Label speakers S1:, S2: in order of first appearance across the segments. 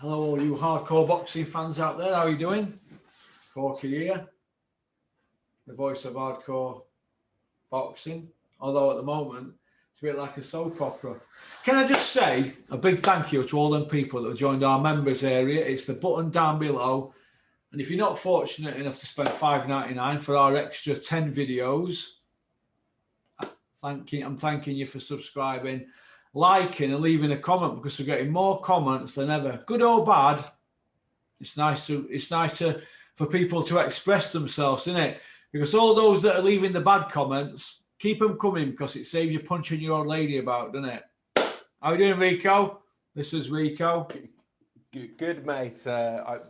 S1: Hello, all you hardcore boxing fans out there. How are you doing? Corky here, the voice of hardcore boxing. Although at the moment, it's a bit like a soap opera. Can I just say a big thank you to all them people that have joined our members area? It's the button down below. And if you're not fortunate enough to spend $5.99 for our extra 10 videos, I'm thanking you for subscribing, liking and leaving a comment, because we're getting more comments than ever, good or bad. It's nice for people to express themselves, isn't it? Because all those that are leaving the bad comments, keep them coming, because it saves you punching your old lady about, doesn't it? How are you doing, Rico? This is Rico.
S2: Good, mate.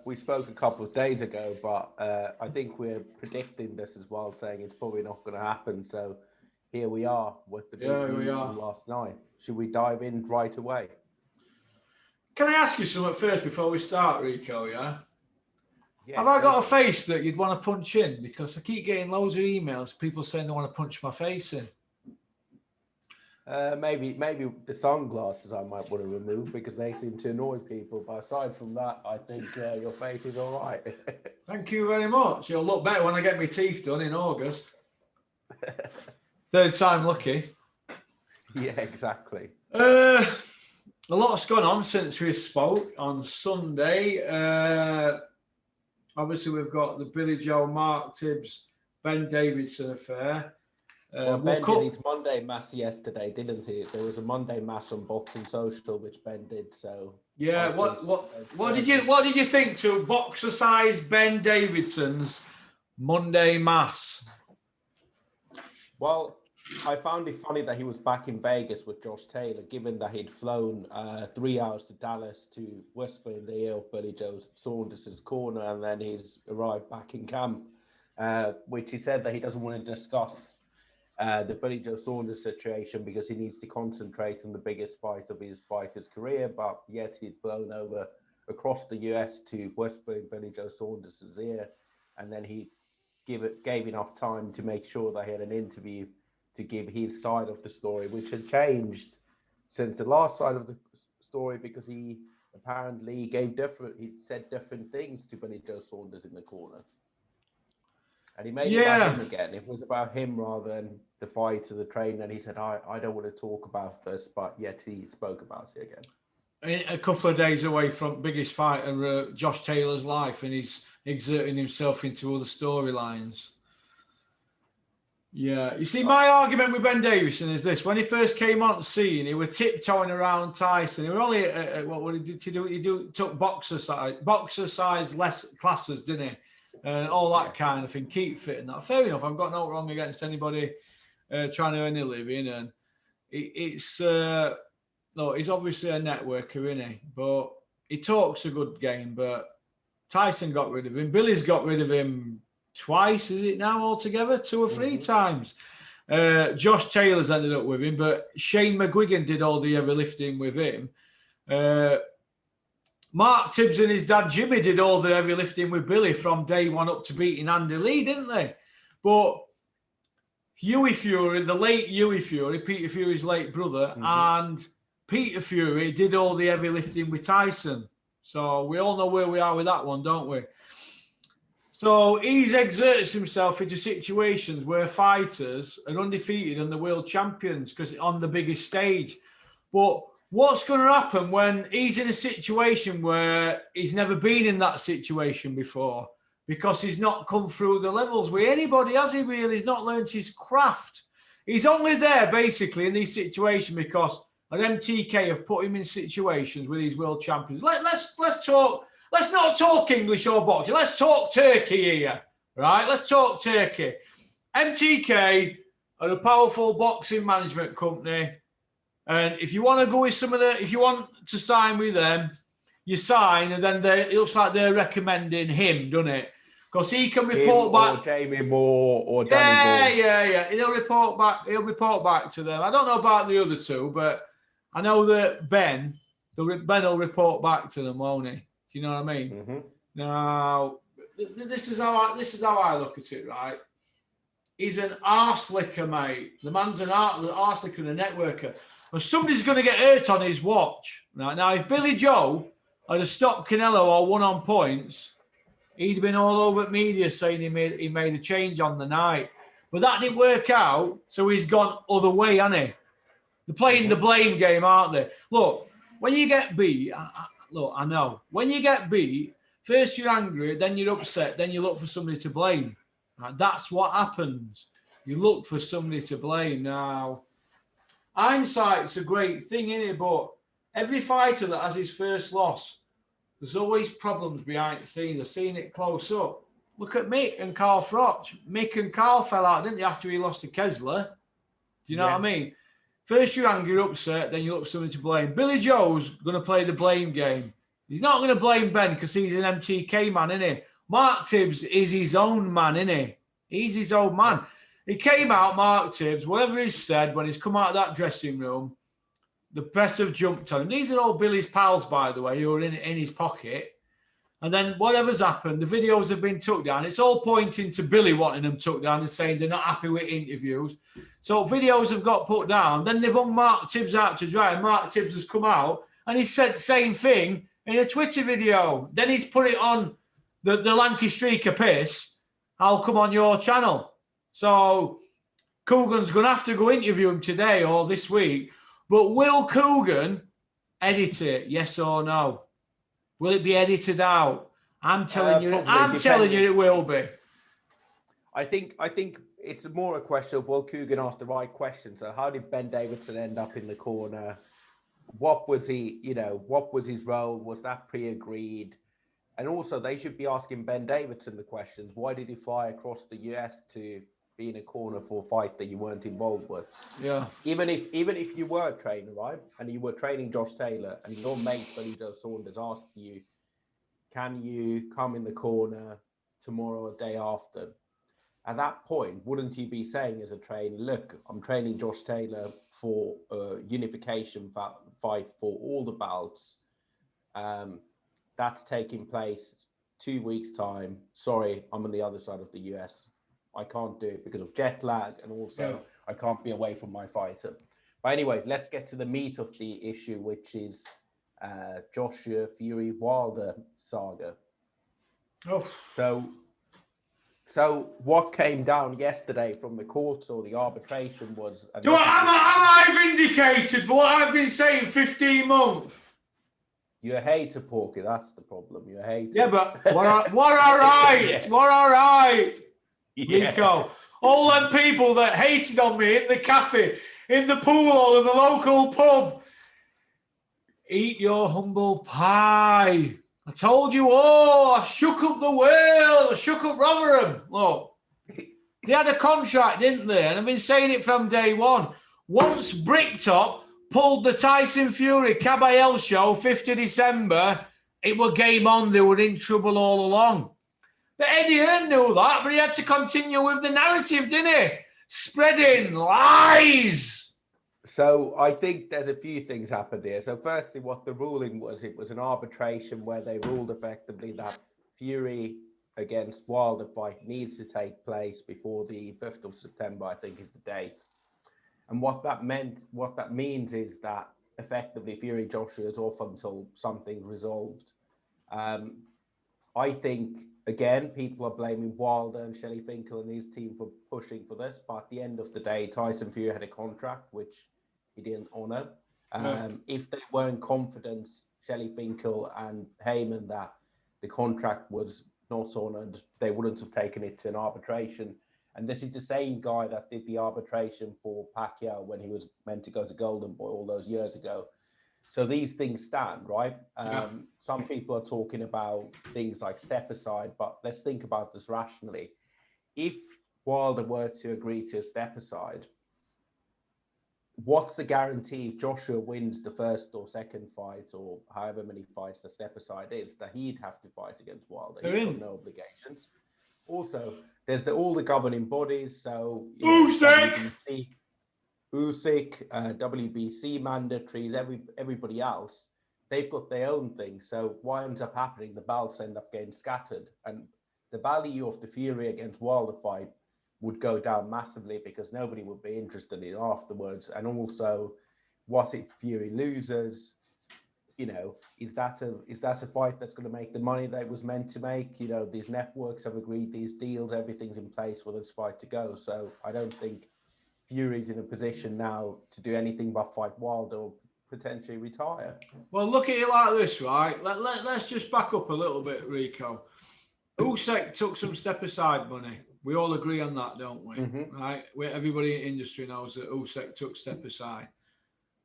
S2: We spoke a couple of days ago, but I think we're predicting this as well, saying it's probably not going to happen. So here we are with the big news from last night. Should we dive in right away?
S1: Can I ask you something first before we start, Rico? Yeah.
S2: Yeah.
S1: Have I got a face that you'd want to punch in? Because I keep getting loads of emails, people saying they want to punch my face in.
S2: Maybe the sunglasses I might want to remove because they seem to annoy people. But aside from that, I think your face is all right.
S1: Thank you very much. You'll look better when I get my teeth done in August. Third time lucky.
S2: Yeah, exactly.
S1: A lot's gone on since we spoke on Sunday. Obviously, we've got the Billy Joe, Mark Tibbs, Ben Davison affair.
S2: Well, Ben did his Monday mass yesterday, didn't he? There was a Monday mass on Boxing Social, which Ben did. So
S1: yeah, what did you think to boxer-size Ben Davidson's Monday mass?
S2: Well, I found it funny that he was back in Vegas with Josh Taylor, given that he'd flown 3 hours to Dallas to whisper in the ear of Billy Joe Saunders' corner, and then he's arrived back in camp, which he said that he doesn't want to discuss the Billy Joe Saunders situation because he needs to concentrate on the biggest fight of his fighter's career, but yet he'd flown over across the US to whisper in Billy Joe Saunders' ear, and then he gave enough time to make sure that he had an interview to give his side of the story, which had changed since the last side of the story because he apparently he said different things to Billy Joe Saunders in the corner. And he made it about him again. It was about him rather than the fight or the trainer. And he said, I don't want to talk about this, but yet he spoke about it again.
S1: A couple of days away from biggest fight in Josh Taylor's life, and he's exerting himself into other storylines. Yeah, you see, my argument with Ben Davison is this: when he first came on scene, he was tiptoeing around Tyson. He was only what did he do? He took boxer size less classes, didn't he? And all that kind of thing, keep fit and that. Fair enough. I've got no wrong against anybody trying to earn a living, and he's obviously a networker, isn't he? But he talks a good game. But Tyson got rid of him. Billy's got rid of him twice, is it now altogether? 2 or 3 times. Josh Taylor's ended up with him, but Shane McGuigan did all the heavy lifting with him. Mark Tibbs and his dad Jimmy did all the heavy lifting with Billy from day one up to beating Andy Lee, didn't they? But Huey Fury, the late Huey Fury, Peter Fury's late brother, and Peter Fury did all the heavy lifting with Tyson. So we all know where we are with that one, don't we? So he's exerts himself into situations where fighters are undefeated and the world champions because on the biggest stage. But what's going to happen when he's in a situation where he's never been in that situation before because he's not come through the levels with anybody, has he really? He's not learned his craft. He's only there basically in these situations because an MTK have put him in situations with these world champions. Let's talk. Let's not talk English or boxing. Let's talk Turkey here, right? Let's talk Turkey. MTK are a powerful boxing management company. And if you want to go with if you want to sign with them, you sign, and then it looks like they're recommending him, doesn't it? Because he can report back.
S2: Or Jamie Moore or Danny Moore.
S1: Yeah. He'll report back to them. I don't know about the other two, but I know that Ben will report back to them, won't he? Do you know what I mean?
S2: Mm-hmm.
S1: Now, this is how I look at it, right? He's an arse licker, mate. The man's an arse licker and a networker. And somebody's going to get hurt on his watch. Right? Now, if Billy Joe I'd have stopped Canelo or won on points, he'd been all over media saying he made a change on the night. But that didn't work out, so he's gone other way, hasn't he? They're playing the blame game, aren't they? Look, when you get beat, I know. When you get beat, first you're angry, then you're upset, then you look for somebody to blame. That's what happens. You look for somebody to blame. Now, hindsight's a great thing, isn't it? But every fighter that has his first loss, there's always problems behind the scenes. I've seen it close up. Look at Mick and Carl Froch. Mick and Carl fell out, didn't they, after he lost to Kessler? Do you know what I mean? First you're angry, you're upset, then you look for somebody to blame. Billy Joe's going to play the blame game. He's not going to blame Ben because he's an MTK man, isn't he? Mark Tibbs is his own man, isn't he? He's his own man. He came out, Mark Tibbs, whatever he's said, when he's come out of that dressing room, the press have jumped on him. These are all Billy's pals, by the way, who are in his pocket. And then whatever's happened, the videos have been took down. It's all pointing to Billy wanting them took down and saying they're not happy with interviews. So videos have got put down. Then they've hung Mark Tibbs out to dry. And Mark Tibbs has come out and he said the same thing in a Twitter video. Then he's put it on the Lanky Streaker piss. I'll come on your channel. So Coogan's going to have to go interview him today or this week. But will Coogan edit it? Yes or no? Will it be edited out? I'm telling you it will be.
S2: I think it's more a question of will Coogan ask the right question. So how did Ben Davison end up in the corner? What was he, what was his role? Was that pre-agreed? And also they should be asking Ben Davison the questions. Why did he fly across the US to be in a corner for a fight that you weren't involved with?
S1: Yeah.
S2: Even if you were a trainer, right? And you were training Josh Taylor and your mate Billy Joe Saunders asked you, can you come in the corner tomorrow or day after? At that point, wouldn't you be saying as a trainer, look, I'm training Josh Taylor for a unification fight for all the belts. That's taking place 2 weeks' time. Sorry, I'm on the other side of the US. I can't do it because of jet lag and also I can't be away from my fighter. But anyways, let's get to the meat of the issue, which is Joshua Fury Wilder saga.
S1: Oh.
S2: So what came down yesterday from the courts or the arbitration was...
S1: Am I vindicated for what I've been saying 15 months?
S2: You're a hater, Porky. That's the problem. You're a hater.
S1: Yeah, but we're all right. Yeah. We're all right. Yeah. Rico. All them people that hated on me in the cafe, in the pool hall, in the local pub. Eat your humble pie. I told you all. I shook up the world. I shook up Rotherham. Look, they had a contract, didn't they? And I've been saying it from day one. Once Bricktop pulled the Tyson Fury Caballel show, 5th of December, it were game on. They were in trouble all along. But Eddie Hearn knew that, but he had to continue with the narrative, didn't he? Spreading lies.
S2: So I think there's a few things happened here. So firstly, what the ruling was, it was an arbitration where they ruled effectively that Fury against Wilder fight needs to take place before the 5th of September, I think is the date. And what that means is that effectively Fury Joshua is off until something's resolved. I think, again, people are blaming Wilder and Shelley Finkel and his team for pushing for this. But at the end of the day, Tyson Fury had a contract, which he didn't honour. If they weren't confident, Shelley Finkel and Heyman, that the contract was not honoured, they wouldn't have taken it to an arbitration. And this is the same guy that did the arbitration for Pacquiao when he was meant to go to Golden Boy all those years ago. So these things stand, right? Some people are talking about things like step aside, but let's think about this rationally. If Wilder were to agree to a step aside, what's the guarantee if Joshua wins the first or second fight or however many fights the step aside is, that he'd have to fight against Wilder? He's got no obligations. Also, there's all the governing bodies. So Usyk, WBC mandatories, everybody else, they've got their own thing. So what ends up happening, the belts end up getting scattered. And the value of the Fury against Wilder fight would go down massively because nobody would be interested in it afterwards. And also, what if Fury loses? you know, is that a fight that's going to make the money that it was meant to make? You know, these networks have agreed these deals, everything's in place for this fight to go. So I don't think Fury's in a position now to do anything but fight Wilder or potentially retire.
S1: Well, look at it like this, right? Let's just back up a little bit, Rico. Usyk took some step aside money. We all agree on that, don't we?
S2: Mm-hmm.
S1: Right? Everybody in industry knows that Usyk took step aside.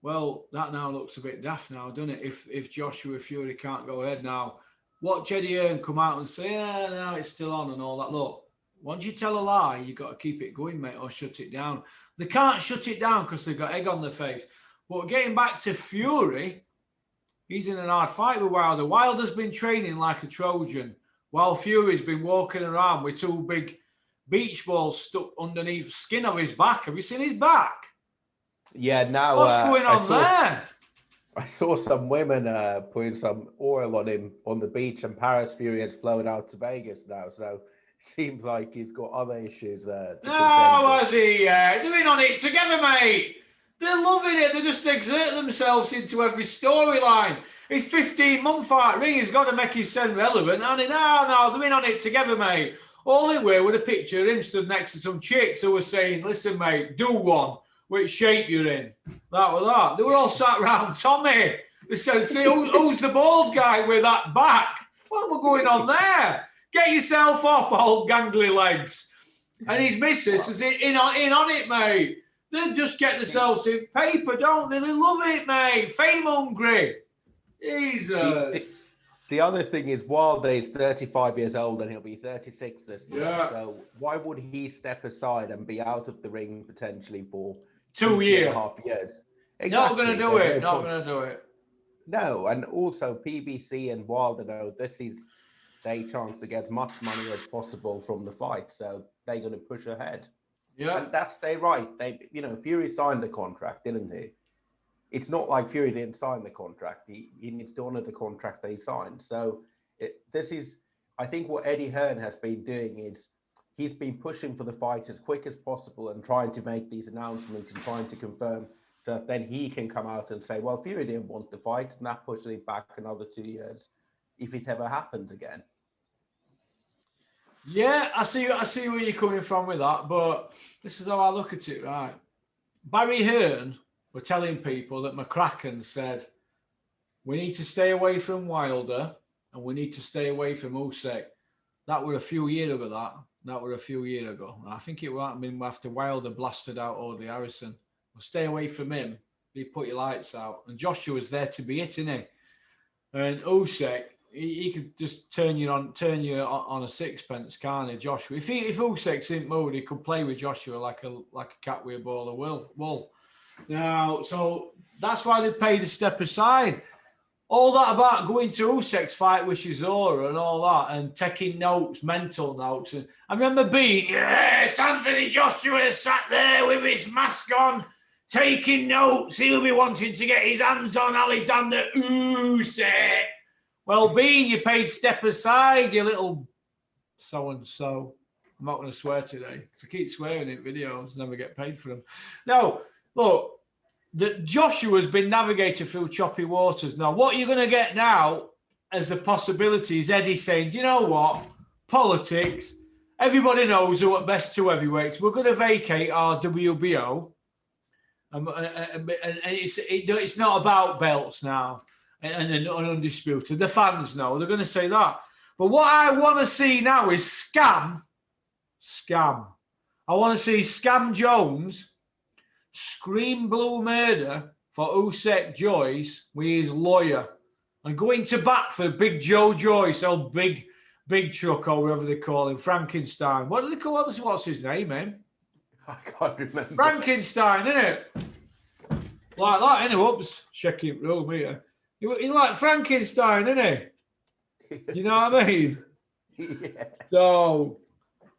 S1: Well, that now looks a bit daft now, doesn't it? If Joshua Fury can't go ahead now, watch Eddie Hearn come out and say, yeah, no, it's still on and all that. Look, once you tell a lie, you've got to keep it going, mate, or shut it down. They can't shut it down because they've got egg on their face. But getting back to Fury, he's in an hard fight with Wilder. Wilder's been training like a Trojan, while Fury's been walking around with two big beach balls stuck underneath the skin of his back. Have you seen his back?
S2: Yeah, now
S1: what's going on there?
S2: I saw some women putting some oil on him on the beach, and Paris Fury has flown out to Vegas now. So it seems like he's got other issues.
S1: Has he? They're in on it together, mate. They're loving it. They just exert themselves into every storyline. His 15-month fight ring has got to make his son relevant. And no, they're in on it together, mate. All it were with a picture of him stood next to some chicks who were saying, listen, mate, do one. Which shape you're in. That was that. They were all sat round Tommy. They said, see, who's the bald guy with that back? What was going on there? Get yourself off, old gangly legs. And his missus is in on it, mate. They just get themselves in paper, don't they? They love it, mate. Fame hungry. Jesus.
S2: The other thing is, Wilder is 35 years old and he'll be 36 this year.
S1: Yeah.
S2: So why would he step aside and be out of the ring potentially for
S1: 2 years?
S2: 2.5 years?
S1: Exactly. Not going to do it. Not going to do it.
S2: No, and also PBC and Wilder know this is their chance to get as much money as possible from the fight. So they're going to push ahead.
S1: Yeah.
S2: And that's their right. Fury signed the contract, didn't he? It's not like Fury didn't sign the contract. He needs to honor the contract that he signed. So I think what Eddie Hearn has been doing is he's been pushing for the fight as quick as possible and trying to make these announcements and trying to confirm so that then he can come out and say, well, Fury didn't want the fight, and that pushes it back another 2 years if it ever happens again.
S1: Yeah, I see where you're coming from with that, but this is how I look at it, right? Barry Hearn were telling people that McCracken said, we need to stay away from Wilder and we need to stay away from Usyk. That were a few years ago, that were a few years ago. I think it might have been after Wilder blasted out Audley Harrison. Well, stay away from him. He put your lights out. And Joshua was there to be it, innit? And Usyk, he could just turn you on a sixpence, can't he, Joshua? If Usyk's in mood, he could play with Joshua like a cat with a ball of wool. Now, so that's why they paid a step aside. All that about going to Usyk's fight with Chisora and all that and taking notes, mental notes. And I remember being, yes, Anthony Joshua sat there with his mask on, taking notes. He'll be wanting to get his hands on Alexander Usyk. Well, Bean, you paid step aside, you little so-and-so. I'm not going to swear today because I keep swearing in videos, never get paid for them. No, look, Joshua's been navigated through choppy waters. Now, what you're going to get now as a possibility is Eddie saying, do you know what? Politics. Everybody knows who are best two heavyweights. We're going to vacate our WBO. And it's not about belts now. And undisputed. The fans know. They're going to say that. But what I want to see now is scam. I want to see Scam Jones scream blue murder for Usyk Joyce with his lawyer and going to bat for Big Joe Joyce, or Big Chuck, or whatever they call him, Frankenstein. What do they call this? What's his name, man?
S2: I can't remember.
S1: Frankenstein, innit? Like that, innit? Whoops, checking room here. He's like Frankenstein, isn't he? You know what I mean?
S2: Yeah.
S1: So,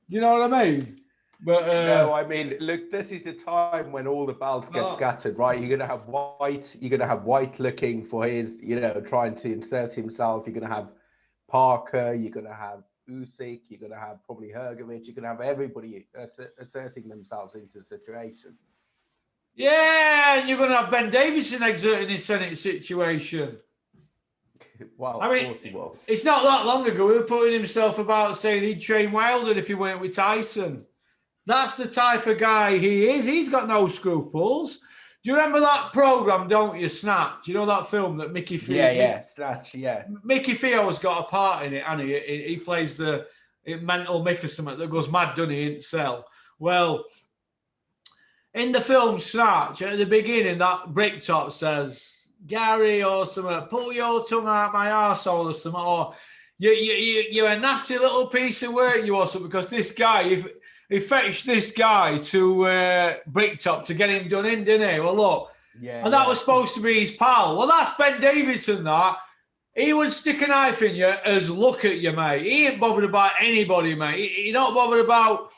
S1: you know what I mean? But
S2: no, I mean, look, this is the time when all the belts get scattered, right? You're gonna have White looking for his, trying to insert himself. You're gonna have Parker. You're gonna have Usyk. You're gonna have probably Hrgovic. You're gonna have everybody asserting themselves into the situation.
S1: Yeah, and you're going to have Ben Davison exerting his Senate situation.
S2: Well,
S1: I mean,
S2: of course he will.
S1: it's not that long ago. He was putting himself about saying he'd train Wilder if he went with Tyson. That's the type of guy he is. He's got no scruples. Do you remember that program, don't you, Snatch? You know that film that Mickey
S2: Snatch, yeah.
S1: Mickey Fio's got a part in it, and he plays the mental Mick or something that goes mad, doesn't he, in cell? Well, in the film Snatch, at the beginning, that Bricktop says, Gary or something, pull your tongue out my arsehole or something, or you're a nasty little piece of work, you or something, because this guy, he fetched this guy to Bricktop to get him done in, didn't he? Well, look, that was supposed to be his pal. Well, that's Ben Davison, that. He would stick a knife in you as look at you, mate. He ain't bothered about anybody, mate. He's not bothered about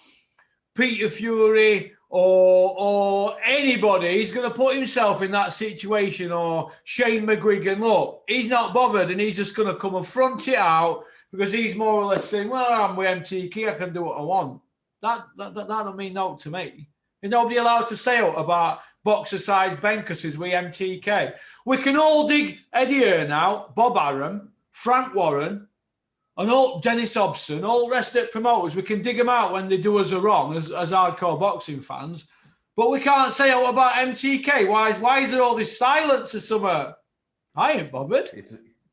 S1: Peter Fury or anybody. He's going to put himself in that situation, or Shane McGuigan. Look, he's not bothered, and he's just going to come and front it out because he's more or less saying, well, I'm with MTK, I can do what I want. That don't mean no to me. There's nobody allowed to say about boxer-sized benkers with MTK. We can all dig Eddie Hearn out, Bob Arum, Frank Warren, and all Dennis Hobson, all the rest of the promoters. We can dig them out when they do us a wrong as hardcore boxing fans. But we can't say about MTK. Why is there all this silence or something? I ain't bothered.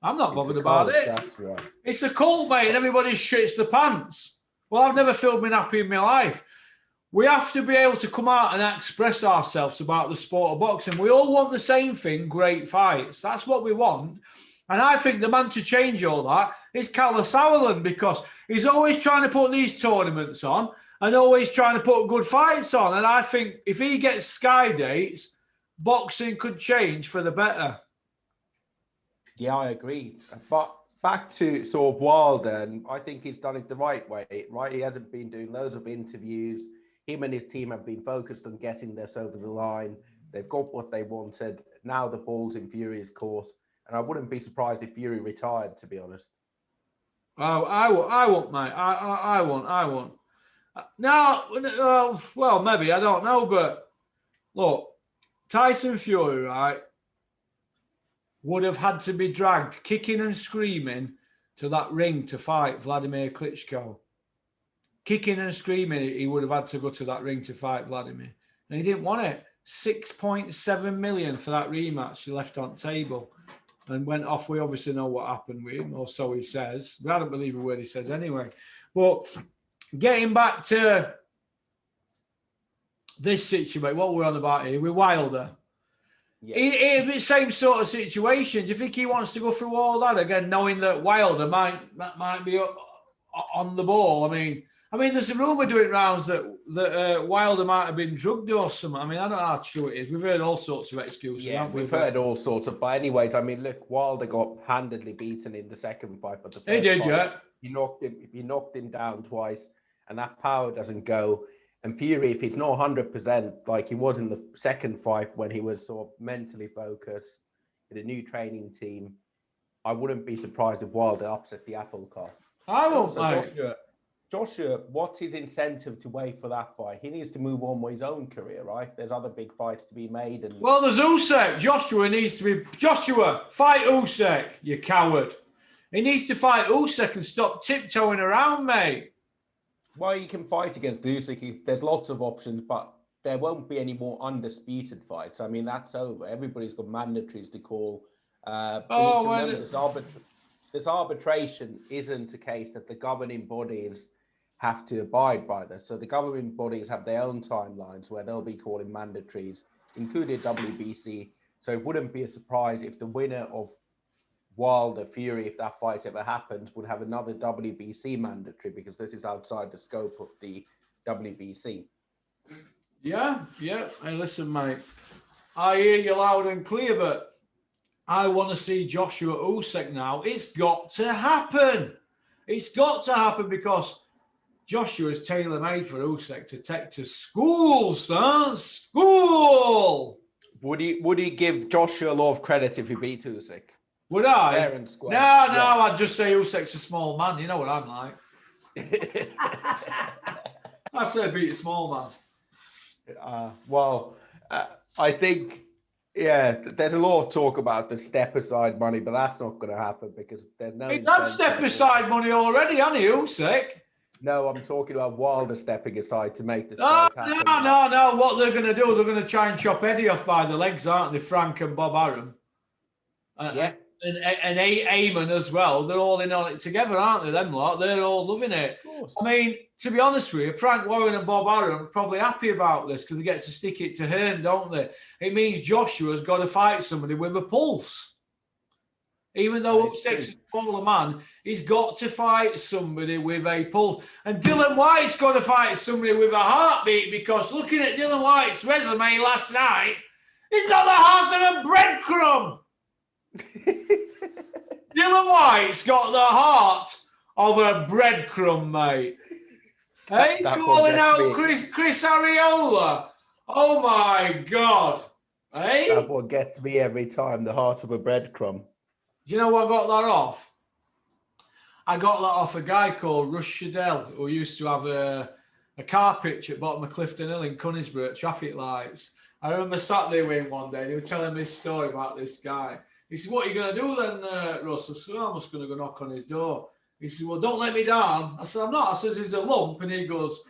S1: I'm not bothered about it.
S2: That's right.
S1: It's a cult, mate, and everybody shits the pants. Well, I've never felt been happy in my life. We have to be able to come out and express ourselves about the sport of boxing. We all want the same thing, great fights. That's what we want. And I think the man to change all that is Kalle Sauerland, because he's always trying to put these tournaments on and always trying to put good fights on. And I think if he gets Sky dates, boxing could change for the better.
S2: Yeah, I agree. But back to sort of Wilder, and I think he's done it the right way, right? He hasn't been doing loads of interviews. Him and his team have been focused on getting this over the line. They've got what they wanted. Now the ball's in Fury's course. And I wouldn't be surprised if Fury retired, to be honest.
S1: Oh, I won't, mate. I won't. No, well, maybe, I don't know. But look, Tyson Fury, right, would have had to be dragged kicking and screaming to that ring to fight Vladimir Klitschko. Kicking and screaming, he would have had to go to that ring to fight Vladimir. And he didn't want it. 6.7 million for that rematch he left on table and went off. We obviously know what happened with him, or so he says. But I don't believe a word he says anyway. But getting back to this situation, what we're on about here with Wilder. Yeah. It'd be the same sort of situation. Do you think he wants to go through all that again, knowing that Wilder might be on the ball? I mean, there's a rumour doing rounds that Wilder might have been drugged or something. I mean, I don't know how true it is. We've heard all sorts of excuses.
S2: Yeah, we've heard all sorts of. But anyways, I mean, look, Wilder got handedly beaten in the second fight, but the first
S1: he did,
S2: fight,
S1: yeah.
S2: He knocked him down twice, and that power doesn't go. And Fury, if he's not 100%, like he was in the second fight when he was sort of mentally focused in a new training team, I wouldn't be surprised if Wilder upset the apple cart.
S1: I won't, mate.
S2: Joshua, what's his incentive to wait for that fight? He needs to move on with his own career, right? There's other big fights to be made. And
S1: well, there's Usyk. Joshua, fight Usyk, you coward. He needs to fight Usyk and stop tiptoeing around, mate.
S2: Well, you can fight against Usyk. There's lots of options, but there won't be any more undisputed fights. I mean, that's over. Everybody's got mandatories to call. This arbitration isn't a case that the governing bodies have to abide by this. So the governing bodies have their own timelines where they'll be calling mandatories, including WBC. So it wouldn't be a surprise if the winner of Wilder Fury, if that fight ever happens, would have another WBC mandatory, because this is outside the scope of the WBC.
S1: Yeah. Hey, listen, mate. I hear you loud and clear, but I want to see Joshua Usyk now. It's got to happen. It's got to happen because Joshua is tailor-made for Usyk to take to school, son. School.
S2: Would he give Joshua a lot of credit if he beat Usyk?
S1: Would I?
S2: Fair and square.
S1: No, I'd just say Usyk's a small man. You know what I'm like. I say beat a small man.
S2: I think Yeah, there's a lot of talk about the step aside money, but that's not going to happen because there's no.
S1: He's had step aside money already, hasn't he, Usyk?
S2: No, I'm talking about Wilder stepping aside to make this
S1: No,
S2: fight happen.
S1: no. What they're going to do, they're going to try and chop Eddie off by the legs, aren't they? Frank and Bob Arum.
S2: Yeah.
S1: And Eamon as well. They're all in on it together, aren't they, them lot? They're all loving it.
S2: Of course.
S1: I mean, to be honest with you, Frank Warren and Bob Arum are probably happy about this because they get to stick it to Hearn, don't they? It means Joshua's got to fight somebody with a pulse. Even though Usyk's a smaller man, he's got to fight somebody with a pulse. And Dillian Whyte's got to fight somebody with a heartbeat because looking at Dillian Whyte's resume last night, he's got the heart of a breadcrumb. Dillian Whyte's got the heart of a breadcrumb, mate. Hey, calling out Chris Ariola. Oh my God. Hey?
S2: That one gets me every time, the heart of a breadcrumb.
S1: Do you know what I got that off? I got that off a guy called Rush Shadell, who used to have a car pitch at bottom of Clifton Hill in Conisbrough at traffic lights. I remember sat there with him one day and he was telling me this story about this guy. He said, what are you going to do then, Russ? I said, I'm just going to go knock on his door. He said, well, don't let me down. I said, I'm not. I said, there's a lump. And he goes,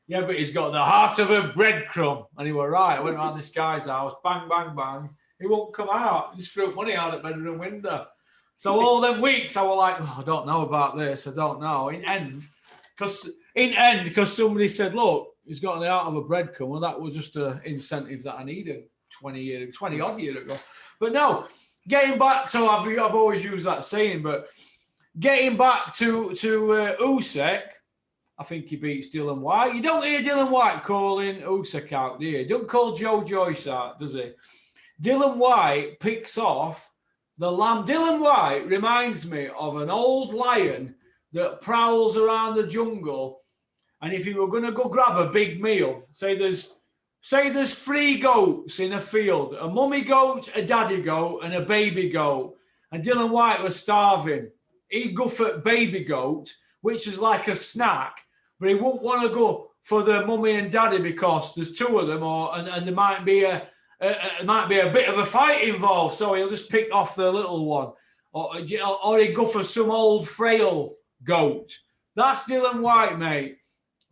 S1: yeah, but he's got the heart of a breadcrumb. And he were right. I went around this guy's house, bang, bang, bang. He won't come out. He just threw money out at bedroom window. So all them weeks, I was like, oh, I don't know about this. I don't know. In end, because somebody said, look, he's got the heart of a breadcrumb. Well, that was just an incentive that I needed 20 odd years ago. But no. Getting back, so I've always used that saying, but getting back to Usyk, I think he beats Dillian Whyte. You don't hear Dillian Whyte calling Usyk out, do you? He don't call Joe Joyce out, does he? Dillian Whyte picks off the lamb. Dillian Whyte reminds me of an old lion that prowls around the jungle, and if you were going to go grab a big meal, say there's 3 goats in a field, a mummy goat, a daddy goat, and a baby goat. And Dillian Whyte was starving. He'd go for baby goat, which is like a snack, but he wouldn't want to go for the mummy and daddy because there's 2 of them, and there might be a bit of a fight involved. So he'll just pick off the little one, or he'd go for some old frail goat. That's Dillian Whyte, mate.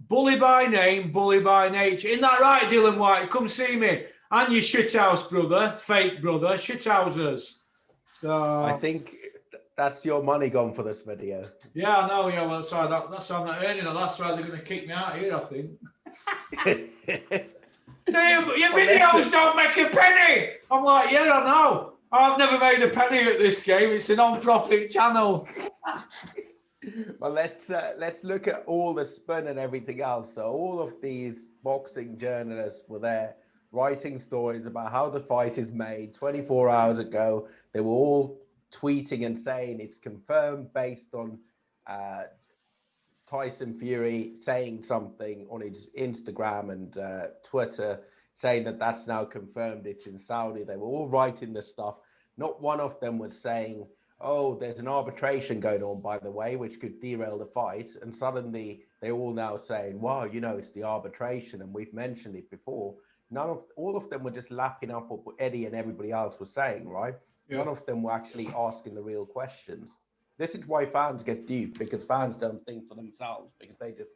S1: Bully by name, bully by nature. Isn't that right, Dillian Whyte? Come see me. And your shithouse brother, fake brother, shithousers. So
S2: I think that's your money gone for this video.
S1: Yeah, I know. Yeah, well, that's why I'm not earning it. That's why they're going to kick me out here, I think. Your videos don't make a penny. I'm like, yeah, I know. I've never made a penny at this game. It's a non-profit channel.
S2: Well, let's look at all the spin and everything else. So all of these boxing journalists were there writing stories about how the fight is made 24 hours ago. They were all tweeting and saying it's confirmed based on Tyson Fury saying something on his Instagram and Twitter, saying that that's now confirmed. It's in Saudi. They were all writing this stuff. Not one of them was saying, oh, there's an arbitration going on, by the way, which could derail the fight. And suddenly they're all now saying, wow, it's the arbitration. And we've mentioned it before. All of them were just lapping up what Eddie and everybody else was saying, right? Yeah. None of them were actually asking the real questions. This is why fans get duped, because fans don't think for themselves, because they just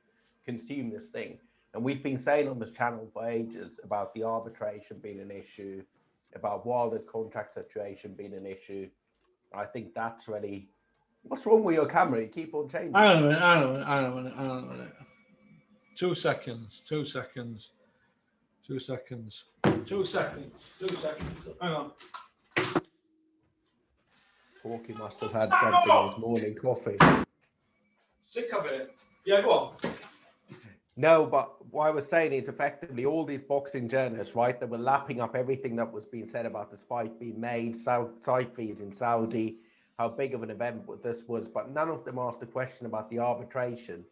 S2: consume this thing. And we've been saying on this channel for ages about the arbitration being an issue, about Wilder's contract situation being an issue. I think that's really... What's wrong with your camera? You keep on changing.
S1: I don't know. 2 seconds. Hang on.
S2: Porky must have had something in his morning coffee.
S1: Sick of it. Yeah, go on.
S2: No, but what I was saying is effectively all these boxing journalists, right, that were lapping up everything that was being said about the fight being made, site fees in Saudi, how big of an event this was, but none of them asked a question about the arbitration.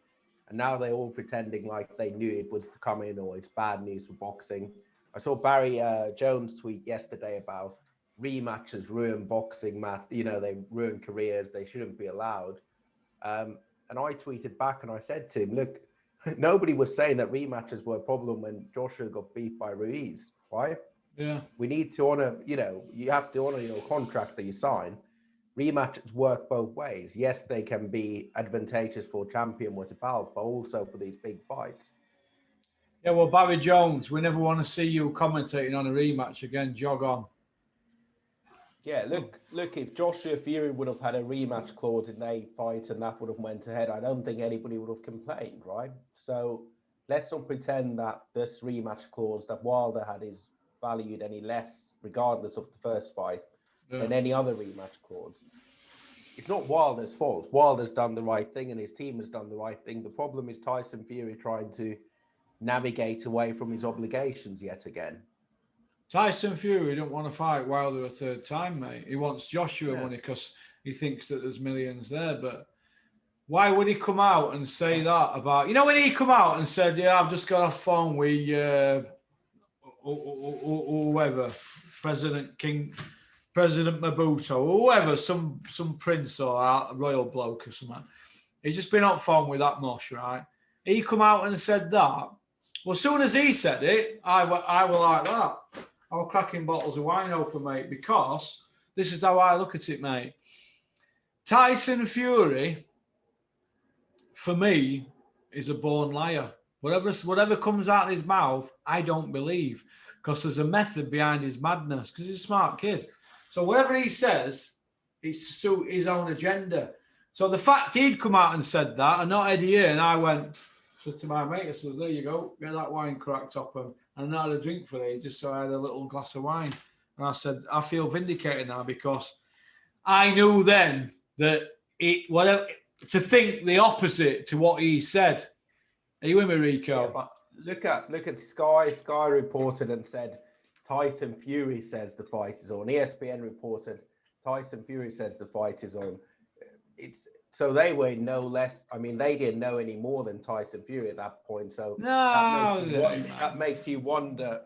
S2: And now they're all pretending like they knew it was coming or it's bad news for boxing. I saw Barry Jones tweet yesterday about rematches ruin boxing, they ruin careers, they shouldn't be allowed. And I tweeted back and I said to him, look, nobody was saying that rematches were a problem when Joshua got beat by Ruiz, right?
S1: Yeah.
S2: We need to honor, you have to honor your contract that you sign. Rematches work both ways. Yes, they can be advantageous for champion with a belt, but also for these big fights.
S1: Yeah, well, Barry Jones, we never want to see you commentating on a rematch again. Jog on.
S2: Yeah, look. If Joshua Fury would have had a rematch clause in their fight and that would have went ahead, I don't think anybody would have complained, right? So let's not pretend that this rematch clause that Wilder had is valued any less, regardless of the first fight, than any other rematch clause. It's not Wilder's fault. Wilder's done the right thing and his team has done the right thing. The problem is Tyson Fury trying to navigate away from his obligations yet again.
S1: Tyson Fury don't want to fight Wilder a third time, mate. He wants Joshua
S2: Yeah.
S1: money because he thinks that there's millions there. But why would he come out and say that about, when he come out and said, yeah, I've just got off phone with whoever, President Mabuto, or whoever, some prince or a royal bloke or something. He's just been on phone with that mosh, right? He come out and said that. Well, as soon as he said it, I were like that. I was cracking bottles of wine open, mate, because this is how I look at it, mate. Tyson Fury, for me, is a born liar. Whatever comes out of his mouth, I don't believe, because there's a method behind his madness, because he's a smart kid. So whatever he says, it's to suit his own agenda. So the fact he'd come out and said that, and not Eddie here, and I went to my mate, I said, there you go, get that wine cracked up. And I had a drink for it, just so I had a little glass of wine. And I said, I feel vindicated now because I knew then that to think the opposite to what he said. Are you with me, Rico?
S2: Yeah, but look at Sky. Sky reported and said Tyson Fury says the fight is on. ESPN reported Tyson Fury says the fight is on. So they were no less. I mean, they didn't know any more than Tyson Fury at that point. So that makes you wonder.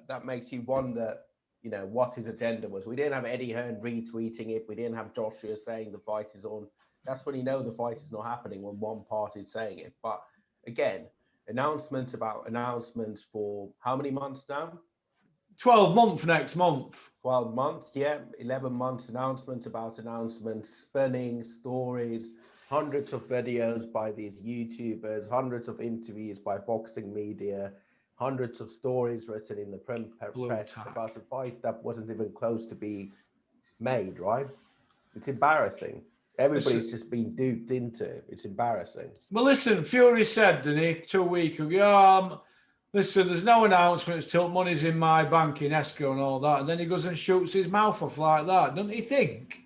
S2: What his agenda was. We didn't have Eddie Hearn retweeting it. We didn't have Joshua saying the fight is on. That's when you know the fight is not happening, when one party is saying it. But again, announcements for how many months now?
S1: 12 months next month.
S2: 12 months, yeah. 11 months, announcements, spinning stories, hundreds of videos by these YouTubers, hundreds of interviews by boxing media, hundreds of stories written in the press about a fight that wasn't even close to be made, right? It's embarrassing. Everybody's just been duped into it. It's embarrassing.
S1: Well, listen, Fury said, didn't he, 2 weeks ago, listen, there's no announcements till money's in my bank in escrow and all that. And then he goes and shoots his mouth off like that. Don't you think?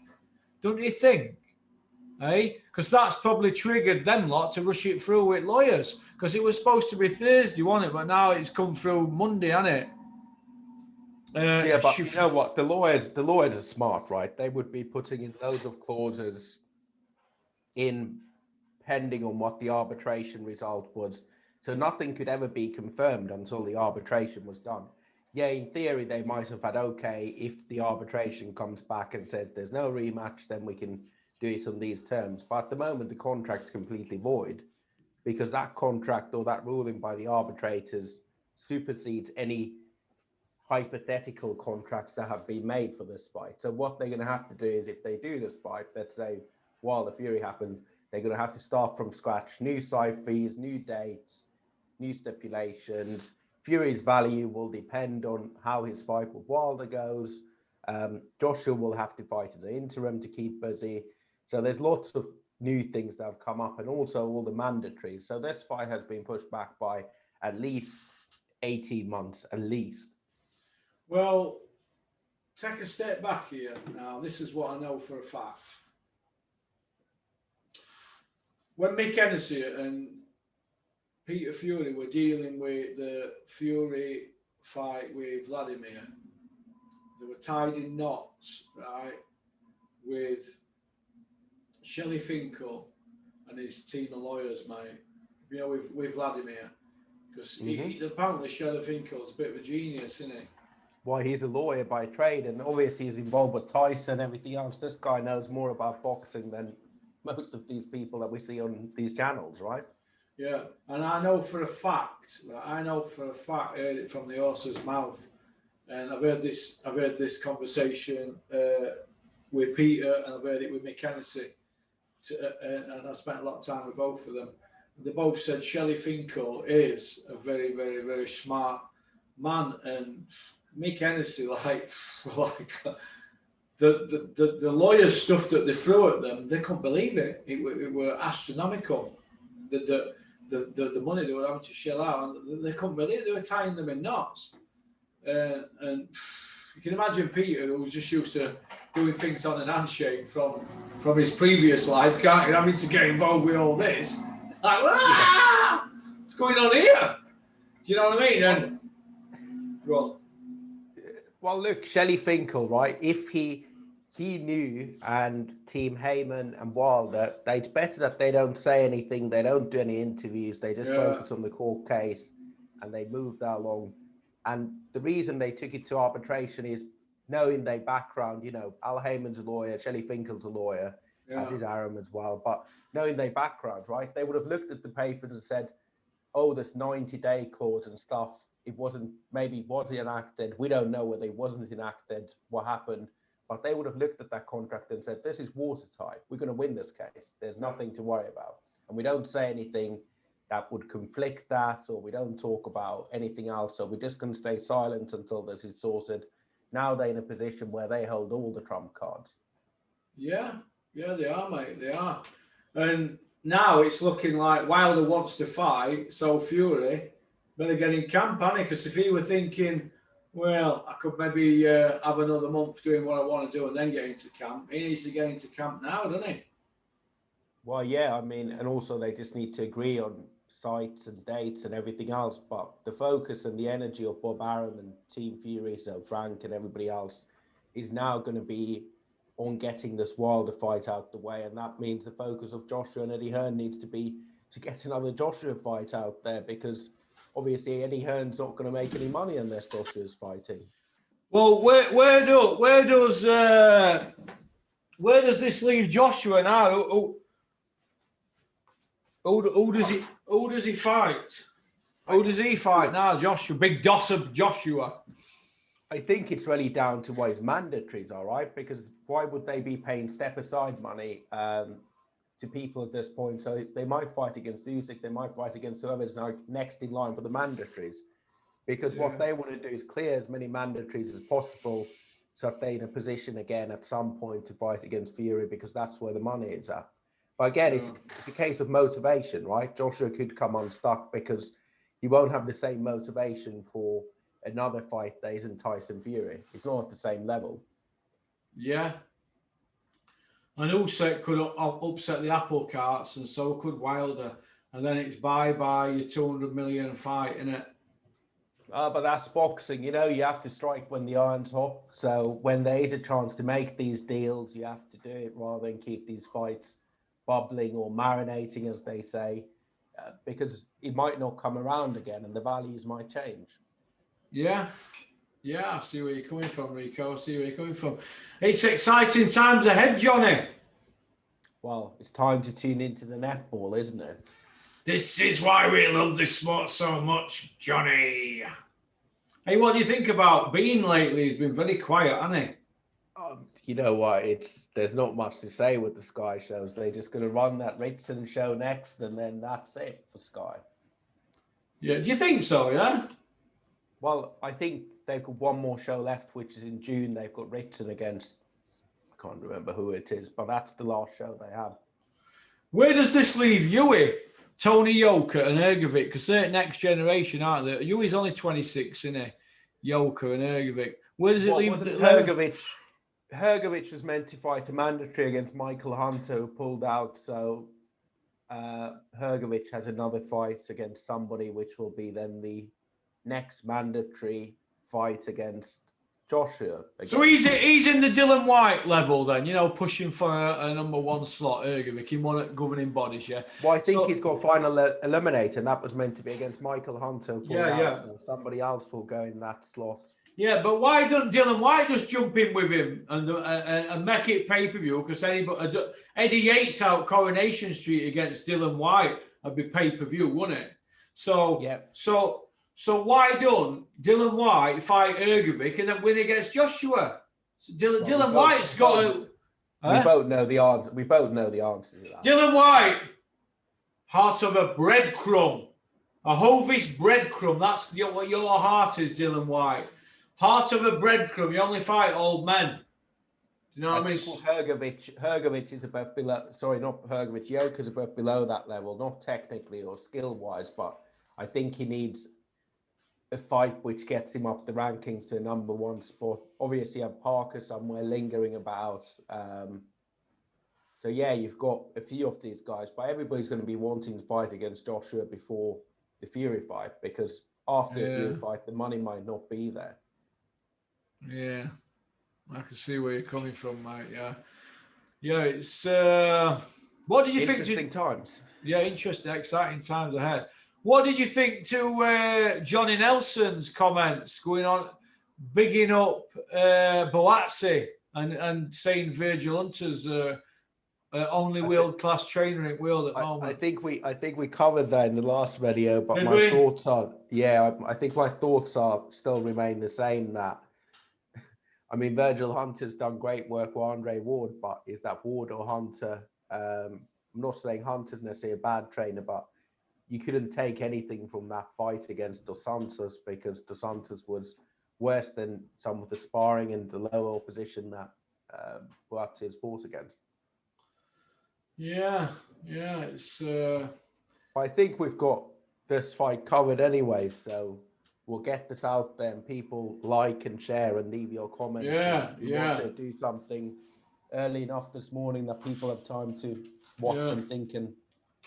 S1: Eh? Because that's probably triggered them lot to rush it through with lawyers. Because it was supposed to be Thursday, wasn't it? But now it's come through Monday, hasn't it?
S2: Yeah, but you know what? The lawyers are smart, right? They would be putting in loads of clauses in pending on what the arbitration result was. So nothing could ever be confirmed until the arbitration was done. Yeah, in theory, they might have had, okay, if the arbitration comes back and says there's no rematch, then we can do it on these terms. But at the moment, the contract's completely void because that contract or that ruling by the arbitrators supersedes any hypothetical contracts that have been made for this fight. So what they're going to have to do is, if they do this fight, let's say while the Fury happened, they're going to have to start from scratch, new side fees, new dates, new stipulations. Fury's value will depend on how his fight with Wilder goes. Joshua will have to fight in the interim to keep busy. So there's lots of new things that have come up, and also all the mandatories. So this fight has been pushed back by at least 18 months, at least.
S1: Well, take a step back here. Now, this is what I know for a fact. When Mick Hennessy and Peter Fury were dealing with the Fury fight with Vladimir, they were tied in knots, right, with Shelley Finkel and his team of lawyers, mate, with Vladimir. Because apparently Shelley Finkel's a bit of a genius, isn't he?
S2: Well, he's a lawyer by trade, and obviously he's involved with Tyson and everything else. This guy knows more about boxing than most of these people that we see on these channels, right?
S1: Yeah, and I know for a fact, heard it from the horse's mouth, and I've heard this conversation with Peter, and I've heard it with Mick Hennessy, and I spent a lot of time with both of them. They both said Shelley Finkel is a very, very, very smart man, and Mick Hennessy, like the lawyer stuff that they threw at them, they couldn't believe it. It were astronomical. The money they were having to shell out, and they couldn't believe it. They were tying them in knots. And you can imagine Peter, who was just used to doing things on an handshake from his previous life, can't you? Having to get involved with all this. Like, what's going on here? Do you know what I mean? And
S2: well, look, Shelley Finkel, right? If he knew, and Team Heyman and Wilder, it's better that they don't say anything, they don't do any interviews, they just focus on the court case, and they move that along. And the reason they took it to arbitration is knowing their background. You know, Al Heyman's a lawyer, Shelley Finkel's a lawyer, as is Arum as well. But knowing their background, right, they would have looked at the papers and said, oh, this 90-day clause and stuff, it wasn't enacted. We don't know whether it wasn't enacted, what happened. But they would have looked at that contract and said, this is watertight. We're going to win this case. There's nothing to worry about. And we don't say anything that would conflict that, or we don't talk about anything else. So we're just going to stay silent until this is sorted. Now they're in a position where they hold all the trump cards. Yeah,
S1: they are, mate. They are. And now it's looking like Wilder wants to fight, so Fury better get in camp, hasn't he? Because if he were thinking, well, I could maybe have another month doing what I want to do and then get into camp, he needs to get into camp now, doesn't he?
S2: Well, yeah, I mean, and also they just need to agree on sites and dates and everything else. But the focus and the energy of Bob Arum and Team Fury, so Frank and everybody else, is now going to be on getting this Wilder fight out the way. And that means the focus of Joshua and Eddie Hearn needs to be to get another Joshua fight out there, because obviously Eddie Hearn's not going to make any money unless Joshua's fighting.
S1: Well, where does this leave Joshua now? Who does he fight? Who does he fight now, Joshua? Big Doss of Joshua.
S2: I think it's really down to what his mandatories are, right? Because why would they be paying step-aside money to people at this point? So they might fight against Usyk, they might fight against whoever's now next in line for the mandatories. Because what they want to do is clear as many mandatories as possible, so that they're in a position again at some point to fight against Fury, because that's where the money is at. But again, it's a case of motivation, right? Joshua could come unstuck because he won't have the same motivation for another fight that isn't Tyson Fury. It's not at the same level.
S1: Yeah. And Usyk could upset the apple carts, and so could Wilder. And then it's bye-bye, your 200 million fight, innit?
S2: But that's boxing. You know, you have to strike when the iron's hot. So when there is a chance to make these deals, you have to do it rather than keep these fights bubbling or marinating, as they say, because it might not come around again and the values might change.
S1: Yeah, I see where you're coming from, Rico. I see where you're coming from. It's exciting times ahead, Johnny.
S2: Well, it's time to tune into the netball, isn't it?
S1: This is why we love this sport so much, Johnny. Hey, what do you think about Bean lately? He's been very quiet, hasn't he?
S2: You know what? There's not much to say with the Sky shows. They're just going to run that Ritson show next, and then that's it for Sky.
S1: Yeah, do you think so? Yeah.
S2: Well, I think they've got one more show left, which is in June. They've got Ritson against, I can't remember who it is, but that's the last show they have.
S1: Where does this leave Yui, Tony Yoka, and Ergovic? Because they're next generation, aren't they? Yui's only 26, isn't he? Yoka and Ergovic. Where does it leave
S2: Hergovic? Hergovic was meant to fight a mandatory against Michael Hunter, who pulled out. So Hergovic has another fight against somebody, which will be then the next mandatory fight against Joshua. Again. So
S1: he's in the Dillian Whyte level then, you know, pushing for a number one slot, Ergovic, in one governing bodies, yeah?
S2: Well, I think he's got final eliminator, and that was meant to be against Michael Hunter. So somebody else will go in that slot. Yeah,
S1: but why doesn't Dillian Whyte just jump in with him and make it pay-per-view? Because Eddie Yates out Coronation Street against Dillian Whyte would be pay-per-view, wouldn't it? So So why don't Dillian Whyte fight Hrgovic and then win against Joshua? So Dillian Whyte's got to...
S2: We both know the answer. We both know the answer to that.
S1: Dillian Whyte, heart of a breadcrumb. A Hovis breadcrumb. That's what your heart is, Dillian Whyte. Heart of a breadcrumb. You only fight old men. Do you know what I mean?
S2: Hrgovic is about below. Sorry, not Hrgovic. Yoka's about below that level, not technically or skill-wise, but I think he needs a fight which gets him up the rankings to number one spot. Obviously, you have Parker somewhere lingering about. So yeah, you've got a few of these guys, but everybody's going to be wanting to fight against Joshua before the Fury fight, because after the Fury fight, the money might not be there.
S1: Yeah, I can see where you're coming from, mate. Yeah, it's what do you think?
S2: Interesting times.
S1: Yeah, interesting, exciting times ahead. What did you think to Johnny Nelson's comments going on, bigging up Boazzi and saying Virgil Hunter's only world-class trainer in the world at the moment?
S2: I think we covered that in the last video, but thoughts are I think my thoughts are still remain the same. That I mean, Virgil Hunter's done great work with Andre Ward, but is that Ward or Hunter? I'm not saying Hunter's necessarily a bad trainer, but you couldn't take anything from that fight against Dos Santos, because Dos Santos was worse than some of the sparring and the lower opposition that Boazzi has fought against.
S1: Yeah, it's.
S2: I think we've got this fight covered anyway, so we'll get this out there and people like and share and leave your comments.
S1: Yeah.
S2: Want to do something early enough this morning that people have time to watch and think and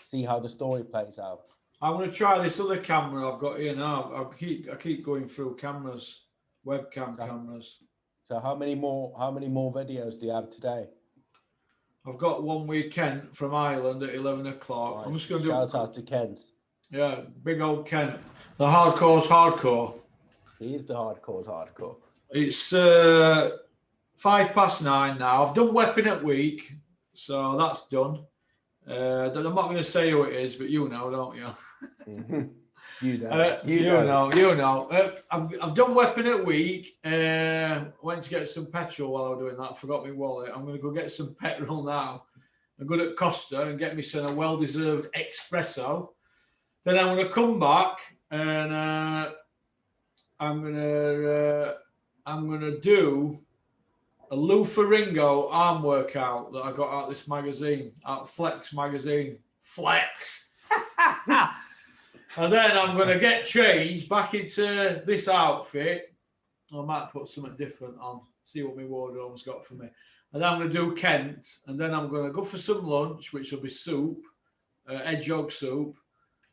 S2: see how the story plays out.
S1: I'm going to try this other camera I've got here now. I keep going through cameras, webcam cameras.
S2: So how many more videos do you have today?
S1: I've got one with Kent from Ireland at 11 o'clock.
S2: Right.
S1: I'm just going to
S2: shout out to Kent.
S1: Yeah, big old Kent. The hardcore's hardcore.
S2: He is the hardcore's hardcore.
S1: It's 9:05 now. I've done Weapon at Week, so that's done. I'm not going to say who it is, but you know, don't you?
S2: You know.
S1: You know. I've done Weapon at Week. Went to get some petrol while I was doing that. I forgot my wallet. I'm going to go get some petrol now. I'm good at Costa and get me some well-deserved espresso. Then I'm going to come back and I'm going to do a Lou Ferrigno arm workout that I got out of this magazine, out Flex magazine. Flex. And then I'm going to get changed back into this outfit. I might put something different on, see what my wardrobe's got for me. And then I'm going to do Kent. And then I'm going to go for some lunch, which will be soup, hedgehog soup,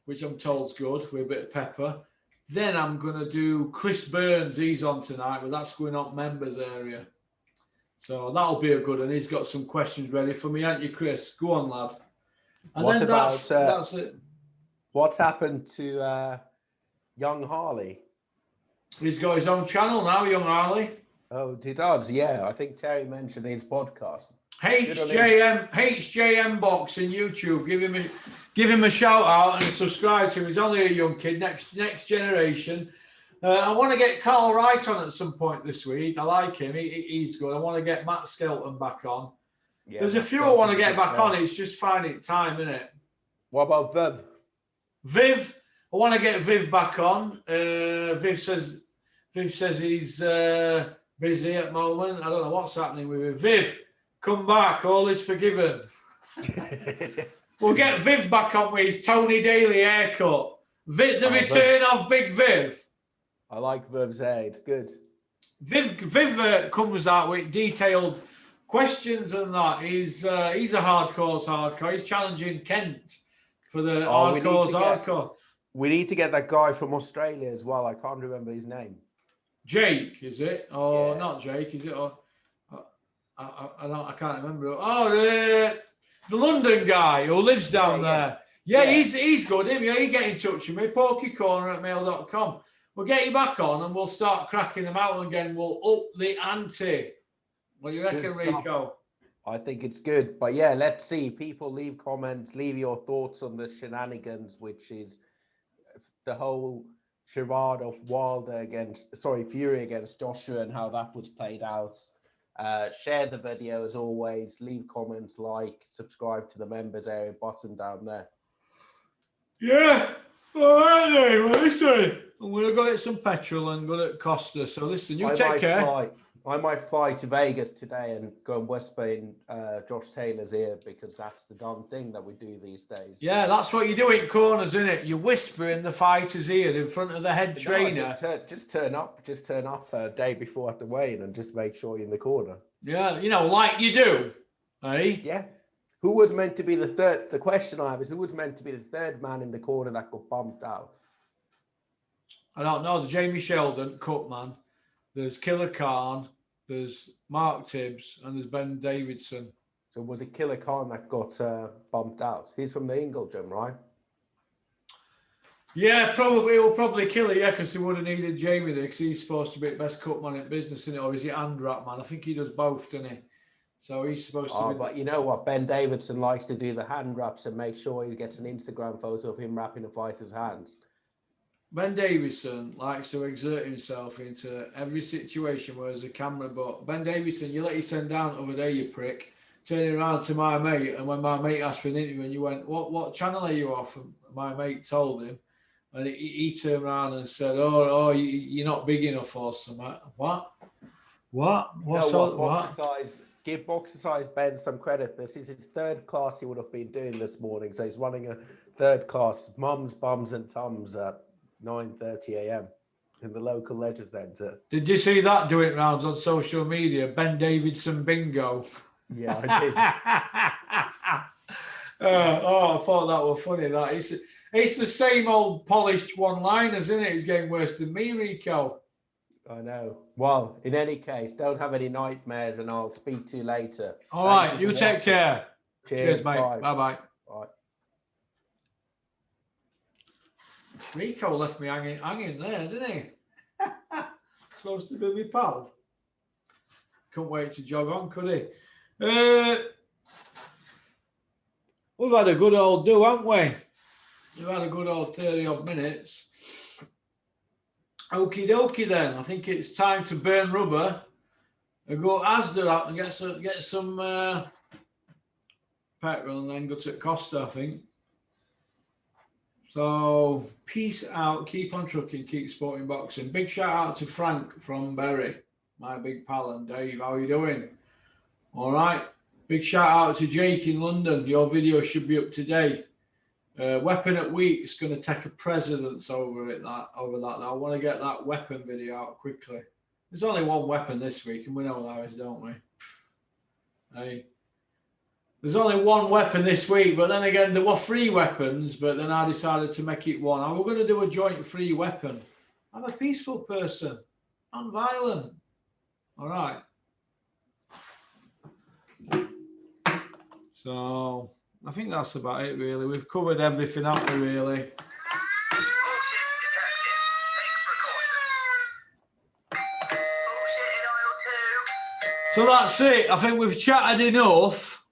S1: which I'm told's good, with a bit of pepper. Then I'm going to do Chris Burns. He's on tonight, but that's going on members area. So that'll be a good one. He's got some questions ready for me, ain't you, Chris? Go on, lad. And
S2: what
S1: then
S2: about,
S1: that's it.
S2: What's happened to young Harley?
S1: He's got his own channel now, young Harley.
S2: Oh, he does, yeah. I think Terry mentioned his podcast.
S1: HJM Boxing YouTube. Give him a shout out and subscribe to him. He's only a young kid, next generation. I want to get Carl Wright on at some point this week. I like him. He's good. I want to get Matt Skelton back on. Yeah, there's a few I want to get back on. It's just finding time, isn't it?
S2: What about Viv?
S1: Viv, I want to get Viv back on. Viv says he's busy at the moment. I don't know what's happening with him. Viv, come back. All is forgiven. We'll get Viv back on with his Tony Daly haircut. The return of Big Viv.
S2: I like Viv's hair. It's good.
S1: Viv comes out with detailed questions and that. He's a hardcore. He's challenging Kent for the hardcore.
S2: We need to get that guy from Australia as well. I can't remember his name.
S1: Jake, is it? Or not Jake, is it? Or I can't remember. Oh, the London guy who lives down there. Yeah, he's good. He get in touch with me. PorkyCorner@mail.com. We'll get you back on and we'll start cracking them out again. We'll up the ante. What do you reckon, Rico?
S2: I think it's good. But yeah, let's see. People leave comments, leave your thoughts on the shenanigans, which is the whole charade of Fury against Joshua and how that was played out. Share the video as always, leave comments, like, subscribe to the members area button down there.
S1: Yeah. All right then. Well, listen, I'm going to go get some petrol and go to Costa. So listen, you take care.
S2: I might fly to Vegas today and go and whisper in Josh Taylor's ear, because that's the done thing that we do these days.
S1: Yeah, that's what you do in corners, isn't it? You whisper in the fighter's ear in front of the head trainer.
S2: Just turn up a day before at the weigh-in and just make sure you're in the corner.
S1: Yeah, you know, like you do, eh?
S2: Yeah. Who was meant to be the third? The question I have is, who was meant to be the third man in the corner that got bumped out?
S1: I don't know. The Jamie Sheldon, Cutman. There's Killer Khan. There's Mark Tibbs, and there's Ben Davidson.
S2: So was it Killer Khan that got bumped out? He's from the Ingle gym, right?
S1: Yeah, probably. It will probably Killer, yeah, because they would have needed Jamie there, because he's supposed to be the best Cutman in business, isn't it? Or is he hand wrap man? I think he does both, doesn't he? So he's supposed to be.
S2: But you know what? Ben Davidson likes to do the hand wraps and make sure he gets an Instagram photo of him wrapping a fighter's hands.
S1: Ben Davison likes to exert himself into every situation where there's a camera. But Ben Davison, you let you send down the other day, you prick, turning around to my mate, and when my mate asked for an interview, and you went, "What channel are you off?" And my mate told him, and he turned around and said, "Oh, you're not big enough or something." What?
S2: Give Boxer Size Ben some credit. This is his third class he would have been doing this morning. So he's running a third class, Mums, Bums and Tums at 9:30 a.m. in the local leisure centre.
S1: Did you see that doing rounds on social media? Ben Davidson bingo.
S2: Yeah, I did.
S1: I thought that was funny. That it's the same old polished one-liners, isn't it? It's getting worse than me, Rico.
S2: I know. Well, in any case, don't have any nightmares, and I'll speak to you later.
S1: All right, you take care.
S2: Cheers,
S1: mate. Bye.
S2: Bye.
S1: Rico left me hanging there, didn't he? Supposed to be my pal. Couldn't wait to jog on, could he? We've had a good old do, haven't we? We've had a good old 30-odd minutes. Okie dokie then. I think it's time to burn rubber and go Asda out and get some petrol and then go to Costa, I think. So peace out. Keep on trucking. Keep sporting boxing. Big shout out to Frank from Bury, my big pal, and Dave. How are you doing? All right. Big shout out to Jake in London. Your video should be up today. Weapon at Week's going to take a precedence over that. I want to get that weapon video out quickly. There's only one weapon this week, and we know that is, don't we? Hey, there's only one weapon this week, but then again, there were 3 weapons, but then I decided to make it one. And we're going to do a joint 3 weapon. I'm a peaceful person, non-violent. All right. So I think that's about it, really. We've covered everything, haven't we, really? So that's it. I think we've chatted enough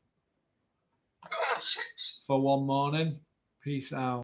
S1: for one morning. Peace out.